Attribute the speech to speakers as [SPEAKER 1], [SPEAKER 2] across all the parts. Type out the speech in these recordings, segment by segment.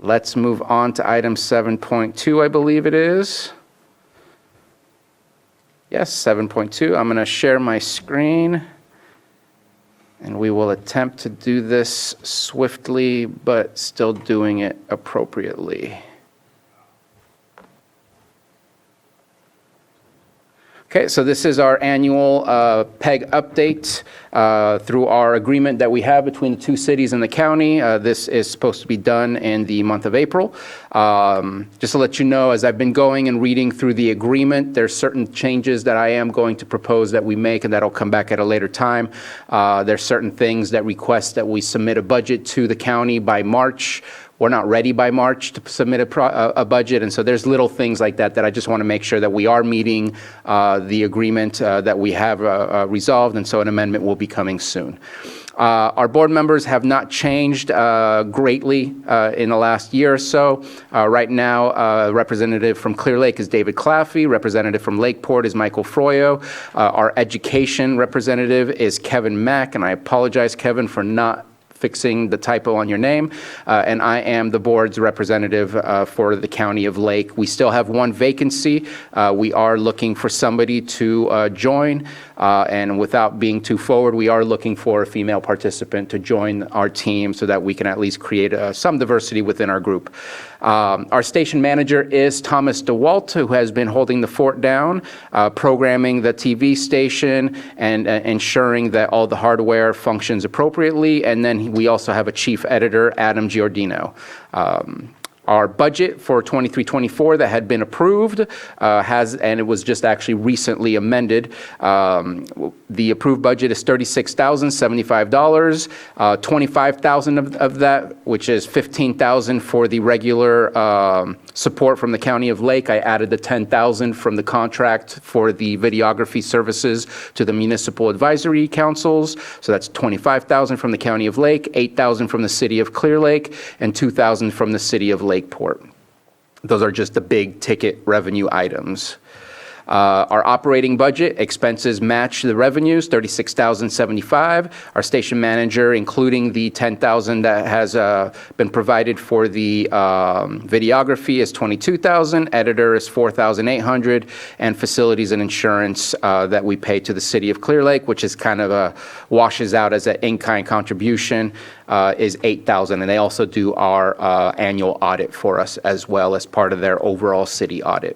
[SPEAKER 1] let's move on to item 7.2, I believe it is. Yes, 7.2. I'm going to share my screen, and we will attempt to do this swiftly, but still doing it appropriately. Okay, so this is our annual PEG update through our agreement that we have between the two cities and the county. This is supposed to be done in the month of April. Just to let you know, as I've been going and reading through the agreement, there's certain changes that I am going to propose that we make, and that'll come back at a later time. There's certain things that request that we submit a budget to the county by March. We're not ready by March to submit a budget, and so there's little things like that that I just want to make sure that we are meeting the agreement that we have resolved, and so an amendment will be coming soon. Our board members have not changed greatly in the last year or so. Right now, representative from Clear Lake is David Claffey. Representative from Lakeport is Michael Froyo. Our education representative is Kevin Mack, and I apologize, Kevin, for not fixing the typo on your name, and I am the board's representative for the County of Lake. We still have one vacancy. We are looking for somebody to join, and without being too forward, we are looking for a female participant to join our team so that we can at least create some diversity within our group. Our station manager is Thomas DeWalt, who has been holding the fort down, programming the TV station and ensuring that all the hardware functions appropriately. And then we also have a chief editor, Adam Giordino. Our budget for 23-24 that had been approved and it was just actually recently amended. The approved budget is $36,075. $25,000 of that, which is $15,000 for the regular support from the County of Lake. I added the $10,000 from the contract for the videography services to the municipal advisory councils. So that's $25,000 from the County of Lake, $8,000 from the City of Clear Lake, and $2,000 from the City of Lakeport. Those are just the big ticket revenue items. Our operating budget expenses match the revenues, $36,075. Our station manager, including the $10,000 that has been provided for the videography, is $22,000. Editor is $4,800, and facilities and insurance that we pay to the City of Clear Lake, which is kind of washes out as an in-kind contribution, is $8,000. And they also do our annual audit for us as well as part of their overall city audit.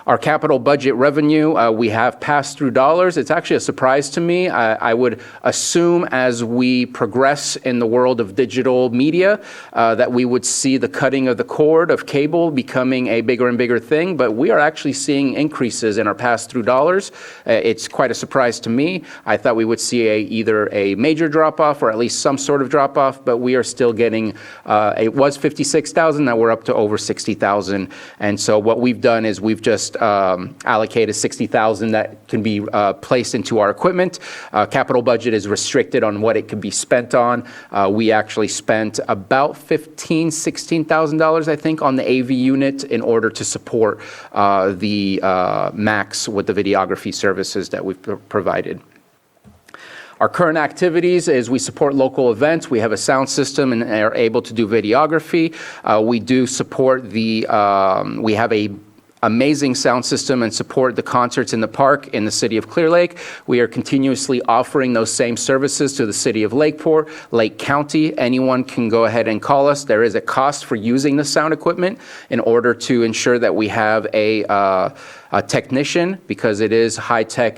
[SPEAKER 1] Our capital budget revenue, we have pass-through dollars. It's actually a surprise to me. I would assume as we progress in the world of digital media that we would see the cutting of the cord of cable becoming a bigger and bigger thing, but we are actually seeing increases in our pass-through dollars. It's quite a surprise to me. I thought we would see either a major drop-off or at least some sort of drop-off, but we are still getting, it was $56,000, now we're up to over $60,000. And so what we've done is we've just allocated $60,000 that can be placed into our equipment. Capital budget is restricted on what it can be spent on. We actually spent about $16,000, I think, on the AV unit in order to support the Max with the videography services that we've provided. Our current activities is we support local events. We have a sound system and are able to do videography. We do support we have a amazing sound system and support the concerts in the park in the City of Clear Lake. We are continuously offering those same services to the City of Lakeport, Lake County. Anyone can go ahead and call us. There is a cost for using the sound equipment in order to ensure that we have a technician, because it is high-tech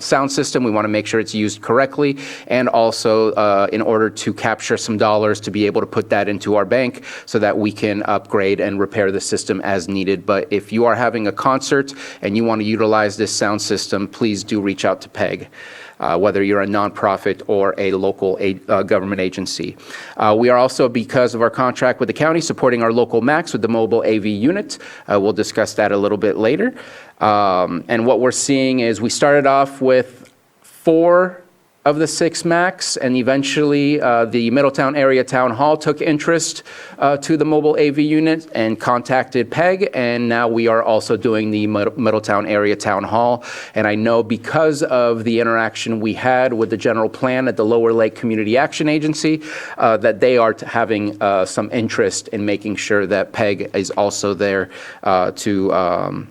[SPEAKER 1] sound system. We want to make sure it's used correctly, and also in order to capture some dollars to be able to put that into our bank so that we can upgrade and repair the system as needed. But if you are having a concert and you want to utilize this sound system, please do reach out to PEG. Whether you're a nonprofit or a local government agency. We are also, because of our contract with the county, supporting our local Max with the mobile AV unit. We'll discuss that a little bit later. And what we're seeing is we started off with 4 of the 6 MACs, and eventually the Middletown Area Town Hall took interest to the mobile AV unit and contacted PEG, and now we are also doing the Middletown Area Town Hall. And I know because of the interaction we had with the general plan at the Lower Lake Community Action Agency, that they are having some interest in making sure that PEG is also there to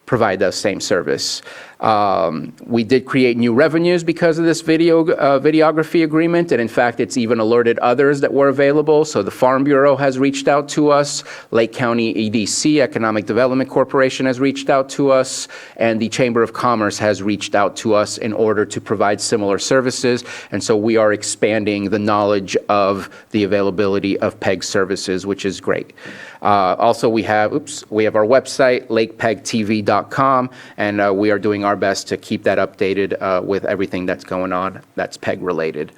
[SPEAKER 1] provide the same service. We did create new revenues because of this videography agreement, and in fact, it's even alerted others that were available. So the Farm Bureau has reached out to us, Lake County EDC, Economic Development Corporation, has reached out to us, and the Chamber of Commerce has reached out to us in order to provide similar services. And so we are expanding the knowledge of the availability of PEG services, which is great. Also, we have our website, lakepegtv.com, and we are doing our best to keep that updated with everything that's going on that's PEG related.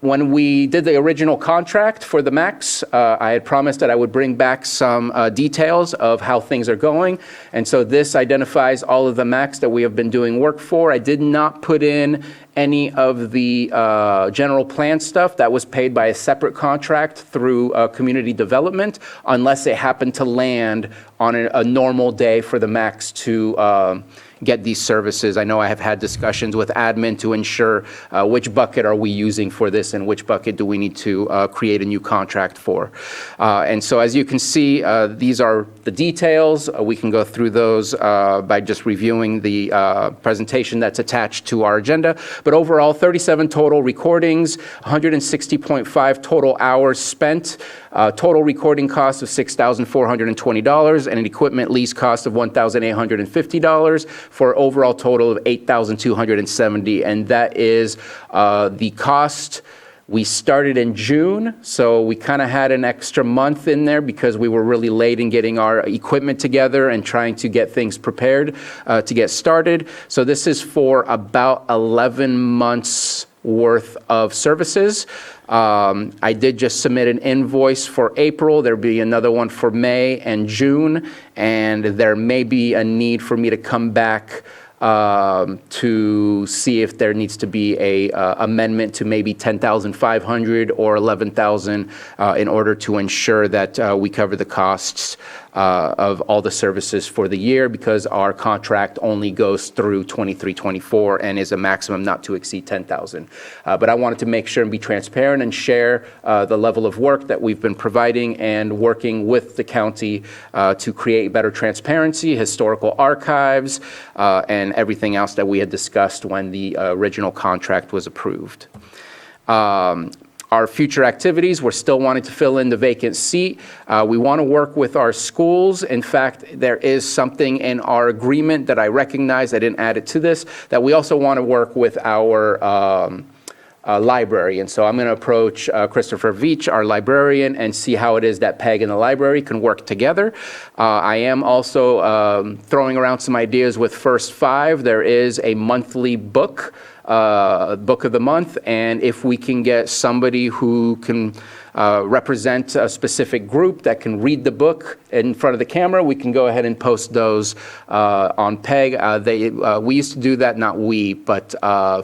[SPEAKER 1] When we did the original contract for the MACs, I had promised that I would bring back some details of how things are going. And so this identifies all of the MACs that we have been doing work for. I did not put in any of the general plan stuff that was paid by a separate contract through community development, unless it happened to land on a normal day for the MACs to get these services. I know I have had discussions with admin to ensure which bucket are we using for this and which bucket do we need to create a new contract for. And so as you can see, these are the details. We can go through those by just reviewing the presentation that's attached to our agenda. But overall, 37 total recordings, 160.5 total hours spent, total recording cost of $6,420, and an equipment lease cost of $1,850 for an overall total of $8,270. And that is the cost. We started in June, so we kind of had an extra month in there because we were really late in getting our equipment together and trying to get things prepared to get started. So this is for about 11 months worth of services. I did just submit an invoice for April. There'll be another one for May and June, and there may be a need for me to come back to see if there needs to be a amendment to maybe 10,500 or 11,000 in order to ensure that we cover the costs of all the services for the year, because our contract only goes through 23-24 and is a maximum not to exceed 10,000. But I wanted to make sure and be transparent and share the level of work that we've been providing and working with the county to create better transparency, historical archives, and everything else that we had discussed when the original contract was approved. Our future activities, we're still wanting to fill in the vacant seat. We want to work with our schools. In fact, there is something in our agreement that I recognize, I didn't add it to this, that we also want to work with our library. And so I'm going to approach Christopher Veach, our librarian, and see how it is that PEG and the library can work together. I am also throwing around some ideas with First Five. There is a monthly book of the month, and if we can get somebody who can represent a specific group that can read the book in front of the camera, we can go ahead and post those on PEG. We used to do that, not we, but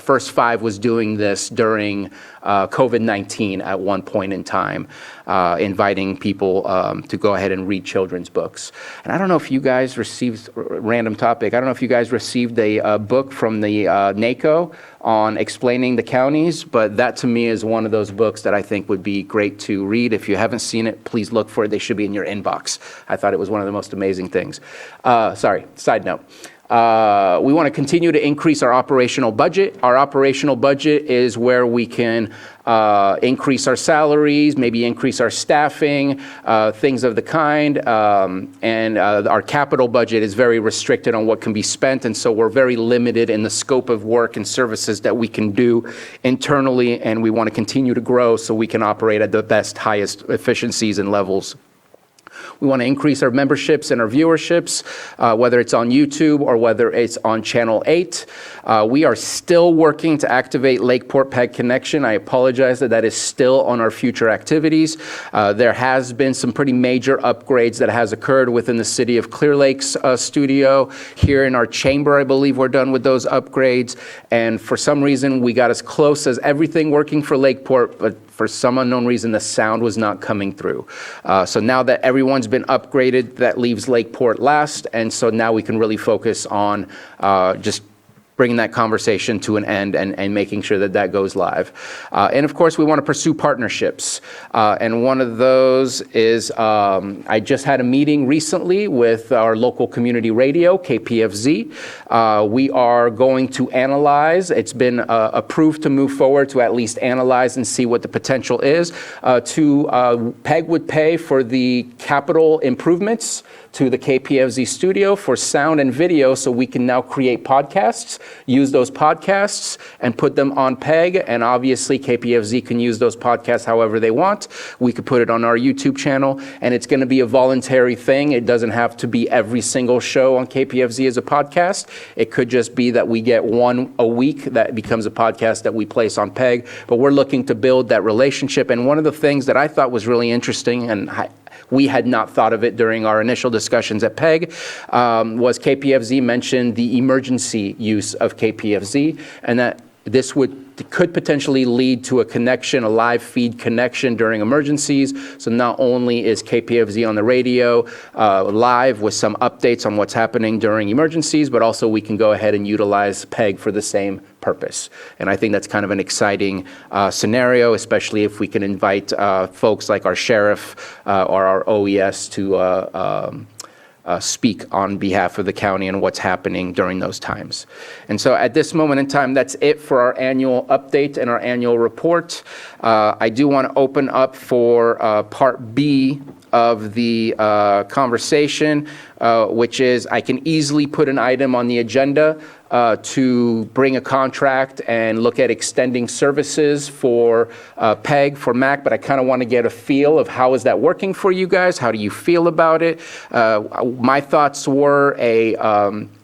[SPEAKER 1] First Five was doing this during COVID-19 at one point in time, inviting people to go ahead and read children's books. And I don't know if you guys received, random topic, I don't know if you guys received a book from the NACO on explaining the counties, but that to me is one of those books that I think would be great to read. If you haven't seen it, please look for it. They should be in your inbox. I thought it was one of the most amazing things. Side note. We want to continue to increase our operational budget. Our operational budget is where we can increase our salaries, maybe increase our staffing, things of the kind. And our capital budget is very restricted on what can be spent. And so we're very limited in the scope of work and services that we can do internally. And we want to continue to grow so we can operate at the best, highest efficiencies and levels. We want to increase our memberships and our viewerships, whether it's on YouTube or whether it's on Channel 8. We are still working to activate Lakeport PEG Connection. I apologize that is still on our future activities. There has been some pretty major upgrades that has occurred within the city of Clear Lake's studio. Here in our chamber, I believe we're done with those upgrades. And for some reason, we got as close as everything working for Lakeport, but for some unknown reason, the sound was not coming through. So now that everyone's been upgraded, that leaves Lakeport last. And so now we can really focus on just bringing that conversation to an end and making sure that that goes live. And of course, we want to pursue partnerships. And one of those is, I just had a meeting recently with our local community radio, KPFZ. We are going to analyze, it's been approved to move forward to at least analyze and see what the potential is. PEG would pay for the capital improvements to the KPFZ studio for sound and video, so we can now create podcasts, use those podcasts and put them on PEG, and obviously KPFZ can use those podcasts however they want. We could put it on our YouTube channel, and it's gonna be a voluntary thing. It doesn't have to be every single show on KPFZ as a podcast. It could just be that we get one a week that becomes a podcast that we place on PEG, but we're looking to build that relationship. And one of the things that I thought was really interesting, and we had not thought of it during our initial discussions at PEG, was KPFZ mentioned the emergency use of KPFZ, and that this could potentially lead to a connection, a live feed connection during emergencies. So not only is KPFZ on the radio live with some updates on what's happening during emergencies, but also we can go ahead and utilize PEG for the same purpose. And I think that's kind of an exciting scenario, especially if we can invite folks like our sheriff or our OES to speak on behalf of the county and what's happening during those times. And so at this moment in time, that's it for our annual update and our annual report. I do want to open up for part B of the conversation, which is I can easily put an item on the agenda to bring a contract and look at extending services for PEG, for MAC, but I kind of want to get a feel of how is that working for you guys? How do you feel about it? My thoughts were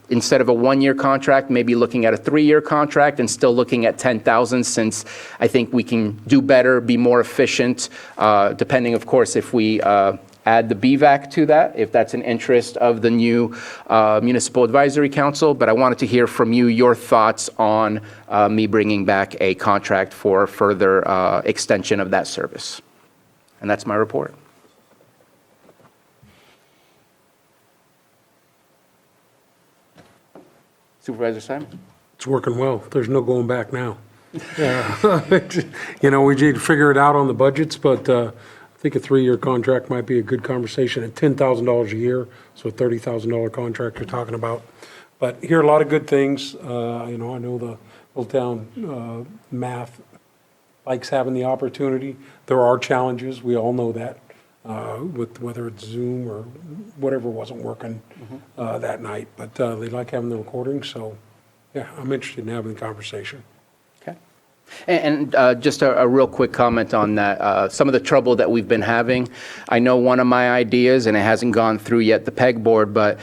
[SPEAKER 1] instead of a one-year contract, maybe looking at a 3-year contract and still looking at 10,000, since I think we can do better, be more efficient, depending, of course, if we add the BVAC to that, if that's an interest of the new Municipal Advisory Council. But I wanted to hear from you your thoughts on me bringing back a contract for further extension of that service. And that's my report. Supervisor Simon?
[SPEAKER 2] It's working well. There's no going back now. Yeah. You know, we did figure it out on the budgets, but I think a 3-year contract might be a good conversation at $10,000 a year, so a $30,000 contract you're talking about. But hear a lot of good things. You know, I know the Old Town math likes having the opportunity. There are challenges. We all know that with whether it's Zoom or whatever wasn't working that night. But they like having the recording, so yeah, I'm interested in having the conversation.
[SPEAKER 1] Okay. And just a real quick comment on that. Some of the trouble that we've been having, I know one of my ideas, and it hasn't gone through yet the PEG board, but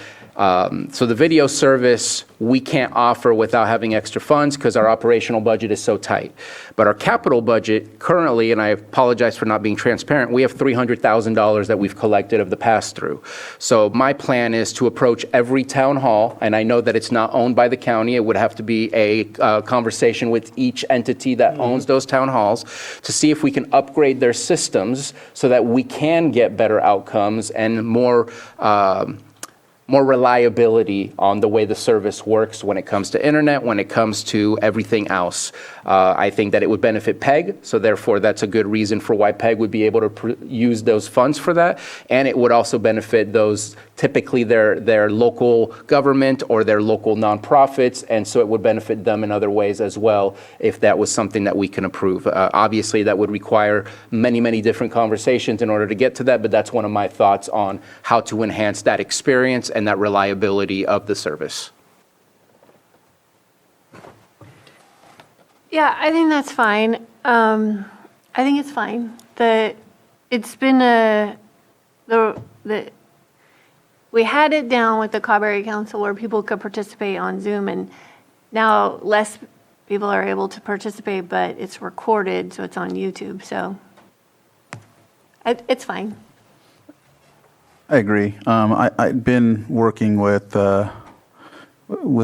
[SPEAKER 1] so the video service we can't offer without having extra funds because our operational budget is so tight. But our capital budget currently, and I apologize for not being transparent, we have $300,000 that we've collected of the pass-through. So my plan is to approach every town hall, and I know that it's not owned by the county. It would have to be a conversation with each entity that owns those town halls to see if we can upgrade their systems so that we can get better outcomes and more reliability on the way the service works when it comes to internet, when it comes to everything else. I think that it would benefit PEG, so therefore that's a good reason for why PEG would be able to use those funds for that. And it would also benefit those, typically their local government or their local nonprofits, and so it would benefit them in other ways as well if that was something that we can approve. Obviously that would require many, many different conversations in order to get to that, but that's one of my thoughts on how to enhance that experience and that reliability of the service.
[SPEAKER 3] Yeah, I think that's fine. I think it's fine. It's been the we had it down with the Cauberry Council where people could participate on Zoom, and now less people are able to participate, but it's recorded, so it's on YouTube, so it's fine.
[SPEAKER 4] I agree. I've been working with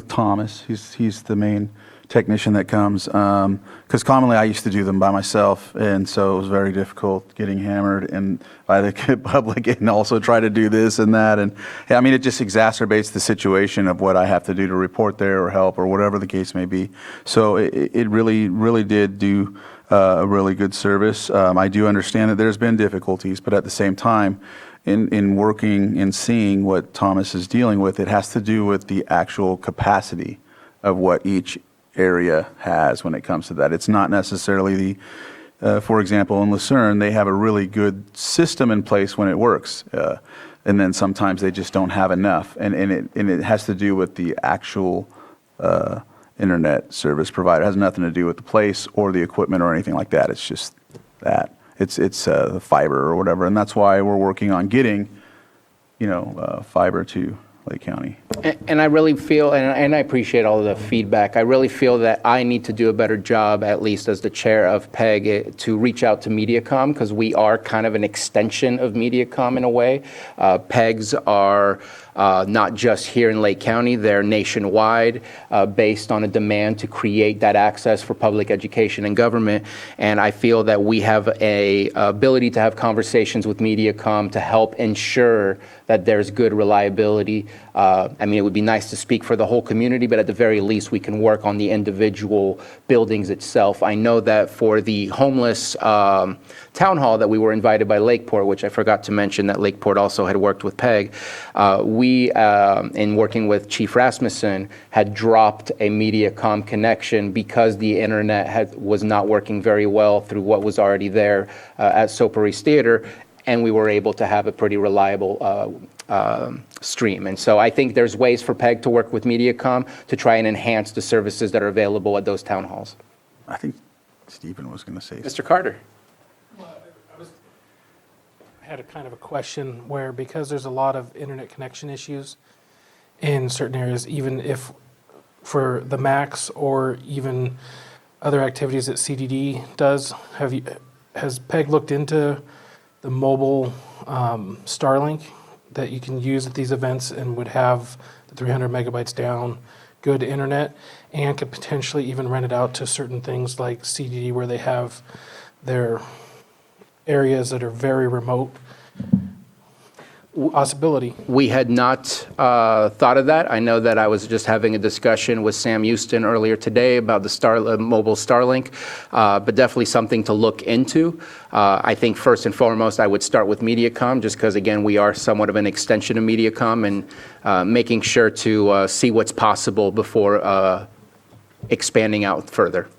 [SPEAKER 4] Thomas. He's the main technician that comes, because commonly I used to do them by myself, and so it was very difficult getting hammered and by the public and also try to do this and that. And yeah, I mean, it just exacerbates the situation of what I have to do to report there or help or whatever the case may be. So it really did do a really good service. I do understand that there's been difficulties, but at the same time, in working and seeing what Thomas is dealing with, it has to do with the actual capacity of what each area has when it comes to that. It's not necessarily for example, in Lucerne, they have a really good system in place when it works. And then sometimes they just don't have enough. And it has to do with the actual internet service provider. It has nothing to do with the place or the equipment or anything like that. It's just that. It's the fiber or whatever. And that's why we're working on getting, fiber to Lake County.
[SPEAKER 1] And I really feel, and I appreciate all of the feedback, I really feel that I need to do a better job, at least as the chair of PEG, to reach out to MediaCom, because we are kind of an extension of MediaCom in a way. PEGs are not just here in Lake County, they're nationwide, based on a demand to create that access for public education and government. And I feel that we have a ability to have conversations with MediaCom to help ensure that there's good reliability. I mean, it would be nice to speak for the whole community, but at the very least, we can work on the individual buildings itself. I know that for the homeless town hall that we were invited by Lakeport, which I forgot to mention that Lakeport also had worked with PEG, we, in working with Chief Rasmussen, had dropped a MediaCom connection because the internet was not working very well through what was already there at Soparis Theater, and we were able to have a pretty reliable stream. And so I think there's ways for PEG to work with MediaCom to try and enhance the services that are available at those town halls.
[SPEAKER 4] I think Stephen was going to say something.
[SPEAKER 1] Mr. Carter.
[SPEAKER 5] I had a kind of a question where, because there's a lot of internet connection issues in certain areas, even if for the Max or even other activities that CDD does, has PEG looked into the mobile Starlink that you can use at these events and would have the 300 megabytes down, good internet, and could potentially even rent it out to certain things like CDD where they have their areas that are very remote? Possibility.
[SPEAKER 1] We had not thought of that. I know that I was just having a discussion with Sam Houston earlier today about the mobile Starlink, but definitely something to look into. I think first and foremost, I would start with MediaCom, just because, again, we are somewhat of an extension of MediaCom, and making sure to see what's possible before expanding out further.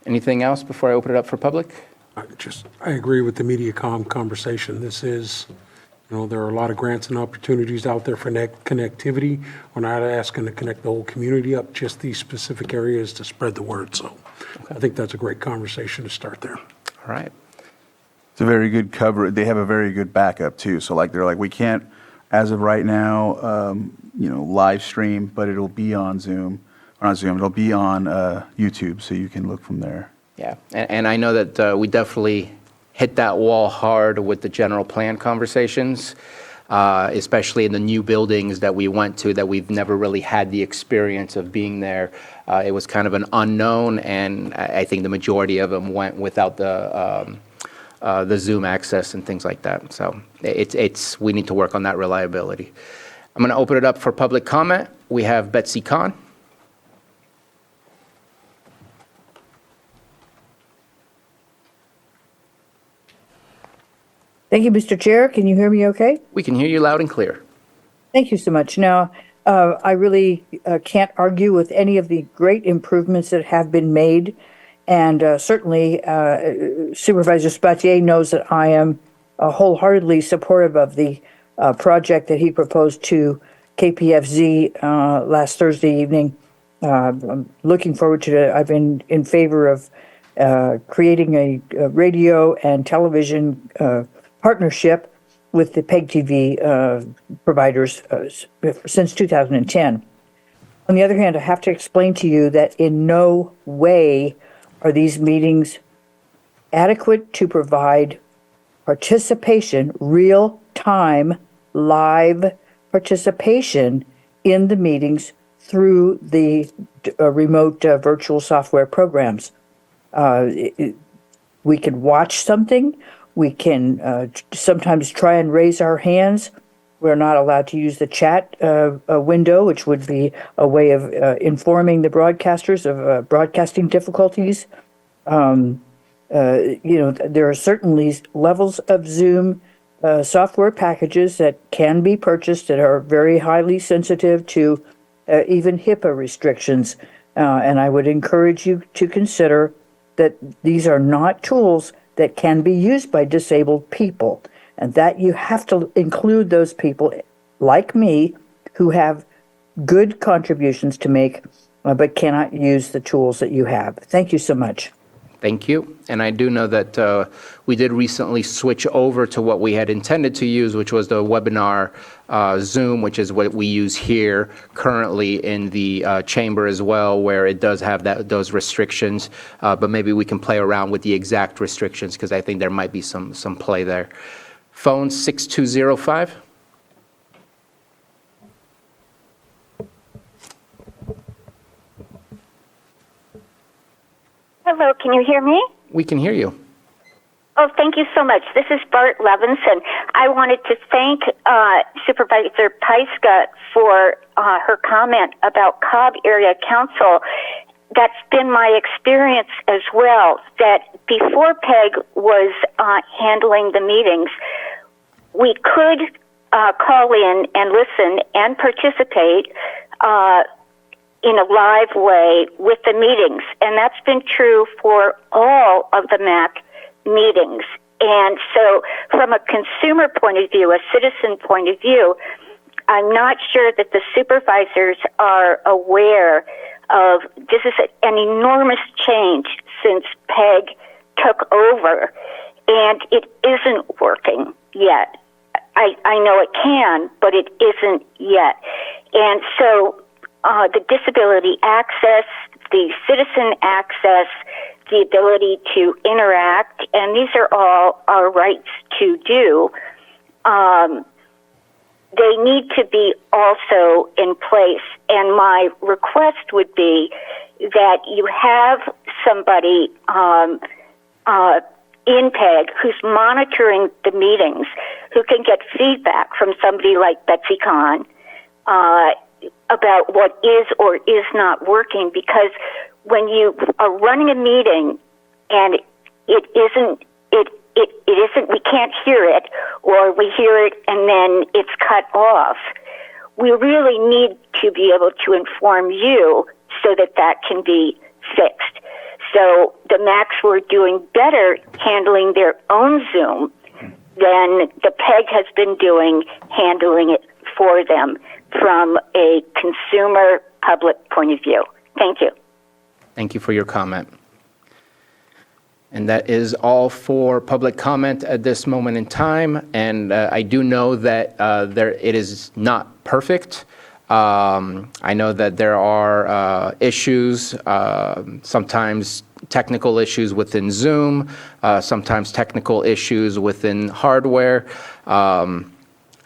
[SPEAKER 1] Anything else before I open it up for public?
[SPEAKER 2] I agree with the MediaCom conversation. This is, there are a lot of grants and opportunities out there for connectivity. We're not asking to connect the whole community up, just these specific areas to spread the word. So I think that's a great conversation to start there.
[SPEAKER 1] All right.
[SPEAKER 4] It's a very good cover. They have a very good backup too. So they're like, we can't, as of right now, live stream, but it'll be on Zoom, or not Zoom, it'll be on YouTube, so you can look from there.
[SPEAKER 1] Yeah, and I know that we definitely hit that wall hard with the general plan conversations, especially in the new buildings that we went to that we've never really had the experience of being there. It was kind of an unknown, and I think the majority of them went without the Zoom access and things like that. So we need to work on that reliability. I'm going to open it up for public comment. We have Betsy Kahn.
[SPEAKER 6] Thank you, Mr. Chair. Can you hear me okay?
[SPEAKER 1] We can hear you loud and clear.
[SPEAKER 6] Thank you so much. Now, I really can't argue with any of the great improvements that have been made. And certainly, Supervisor Spatier knows that I am wholeheartedly supportive of the project that he proposed to KPFZ last Thursday evening. I'm looking forward to it. I've been in favor of creating a radio and television partnership with the PEG TV providers since 2010. On the other hand, I have to explain to you that in no way are these meetings adequate to provide participation, real-time, live participation in the meetings through the remote virtual software programs. We can watch something. We can sometimes try and raise our hands. We're not allowed to use the chat window, which would be a way of informing the broadcasters of broadcasting difficulties. There are certainly levels of Zoom software packages that can be purchased that are very highly sensitive to even HIPAA restrictions. And I would encourage you to consider that these are not tools that can be used by disabled people, and that you have to include those people like me who have good contributions to make, but cannot use the tools that you have. Thank you so much.
[SPEAKER 1] Thank you. And I do know that we did recently switch over to what we had intended to use, which was the webinar Zoom, which is what we use here currently in the chamber as well, where it does have those restrictions. But maybe we can play around with the exact restrictions, because I think there might be some play there. Phone 6205.
[SPEAKER 7] Hello, can you hear me?
[SPEAKER 1] We can hear you.
[SPEAKER 7] Oh, thank you so much. This is Bart Levinson. I wanted to thank Supervisor Pyska for her comment about Cobb Area Council. That's been my experience as well, that before PEG was handling the meetings, we could call in and listen and participate in a live way with the meetings. And that's been true for all of the MAC meetings. And so from a consumer point of view, a citizen point of view, I'm not sure that the supervisors are aware of this is an enormous change since PEG took over, and it isn't working yet. I know it can, but it isn't yet. And so the disability access, the citizen access, the ability to interact, and these are all our rights to do, they need to be also in place. And my request would be that you have somebody in PEG who's monitoring the meetings, who can get feedback from somebody like Betsy Kahn about what is or is not working. Because when you are running a meeting and it isn't, we can't hear it, or we hear it and then it's cut off, we really need to be able to inform you so that that can be fixed. So the Macs were doing better handling their own Zoom than the PEG has been doing handling it for them from a consumer public point of view. Thank you.
[SPEAKER 1] Thank you for your comment. And that is all for public comment at this moment in time. And I do know that it is not perfect. I know that there are issues, sometimes technical issues within Zoom, sometimes technical issues within hardware.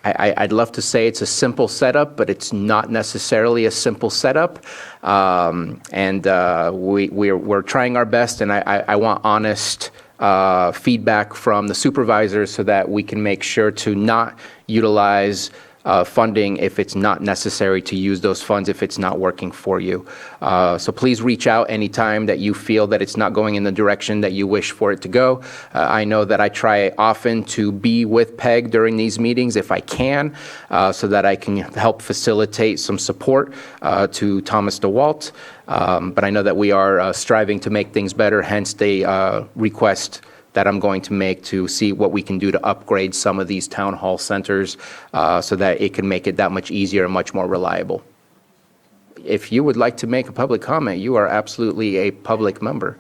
[SPEAKER 1] I'd love to say it's a simple setup, but it's not necessarily a simple setup. And we're trying our best, and I want honest feedback from the supervisors so that we can make sure to not utilize funding if it's not necessary to use those funds if it's not working for you. So please reach out anytime that you feel that it's not going in the direction that you wish for it to go. I know that I try often to be with PEG during these meetings if I can, so that I can help facilitate some support to Thomas DeWalt. But I know that we are striving to make things better, hence the request that I'm going to make to see what we can do to upgrade some of these town hall centers so that it can make it that much easier and much more reliable. If you would like to make a public comment, you are absolutely a public member.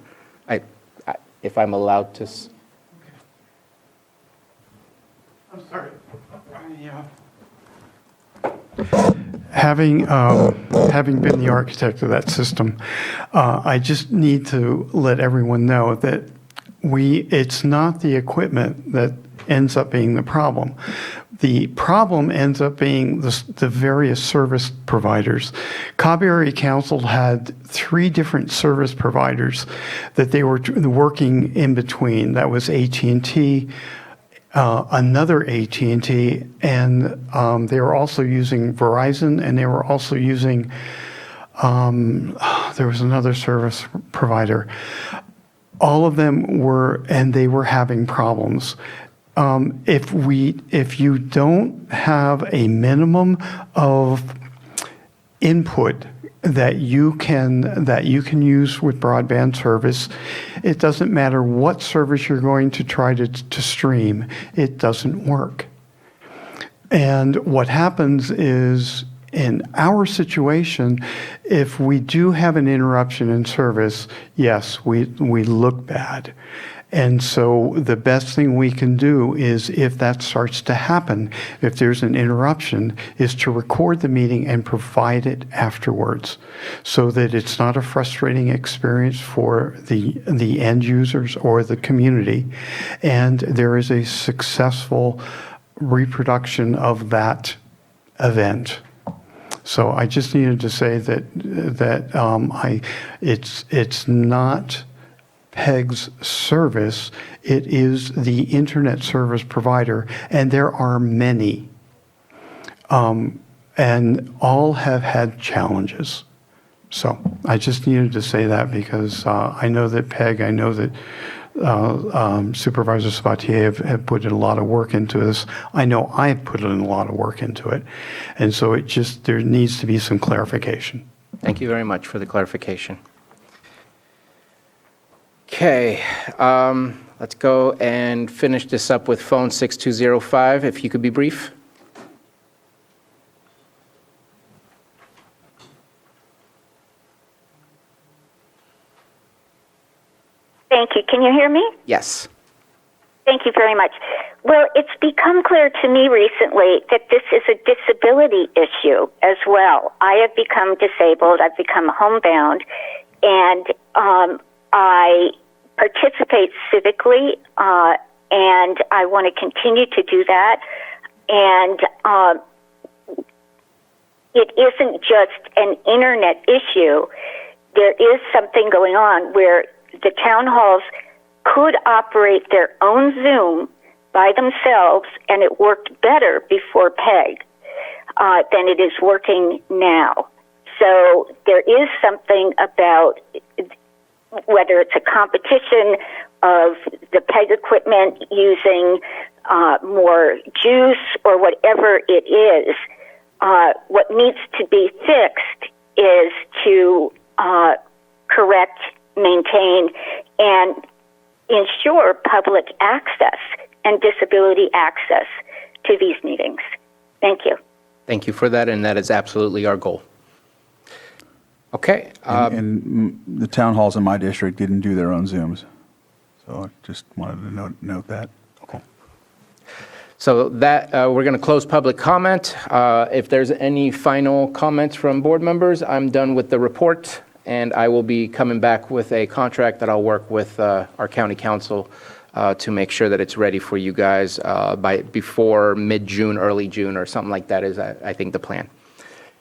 [SPEAKER 1] If I'm allowed to.
[SPEAKER 8] Having been the architect of that system, I just need to let everyone know that it's not the equipment that ends up being the problem. The problem ends up being the various service providers. Cobb Area Council had 3 different service providers that they were working in between. That was AT&T, another AT&T, and they were also using Verizon, and they were also using, there was another service provider. All of them were, and they were having problems. If you don't have a minimum of input that you can use with broadband service, it doesn't matter what service you're going to try to stream, it doesn't work. And what happens is, in our situation, if we do have an interruption in service, yes, we look bad. And so the best thing we can do is, if that starts to happen, if there's an interruption, is to record the meeting and provide it afterwards, so that it's not a frustrating experience for the end users or the community, and there is a successful reproduction of that event. So I just needed to say that it's not PEG's service, it is the internet service provider, and there are many, and all have had challenges. So I just needed to say that because I know that PEG, I know that Supervisor Sabatier have put in a lot of work into this. I know I've put in a lot of work into it, and so there needs to be some clarification.
[SPEAKER 1] Thank you very much for the clarification. Okay, let's go and finish this up with phone 6205, if you could be brief.
[SPEAKER 7] Thank you. Can you hear me?
[SPEAKER 1] Yes.
[SPEAKER 7] Thank you very much. Well, it's become clear to me recently that this is a disability issue as well. I have become disabled. I've become homebound, and I participate civically, and I want to continue to do that. And it isn't just an internet issue. There is something going on where the town halls could operate their own Zoom by themselves, and it worked better before PEG than it is working now. So there is something about whether it's a competition of the PEG equipment using more juice or whatever it is. What needs to be fixed is to correct, maintain, and ensure public access and disability access to these meetings. Thank you.
[SPEAKER 1] Thank you for that, and that is absolutely our goal. Okay.
[SPEAKER 4] And the town halls in my district didn't do their own Zooms. So I just wanted to note that.
[SPEAKER 1] Okay. So that, we're going to close public comment. If there's any final comments from board members, I'm done with the report, and I will be coming back with a contract that I'll work with our county council to make sure that it's ready for you guys before mid-June, early June, or something like that is, I think, the plan.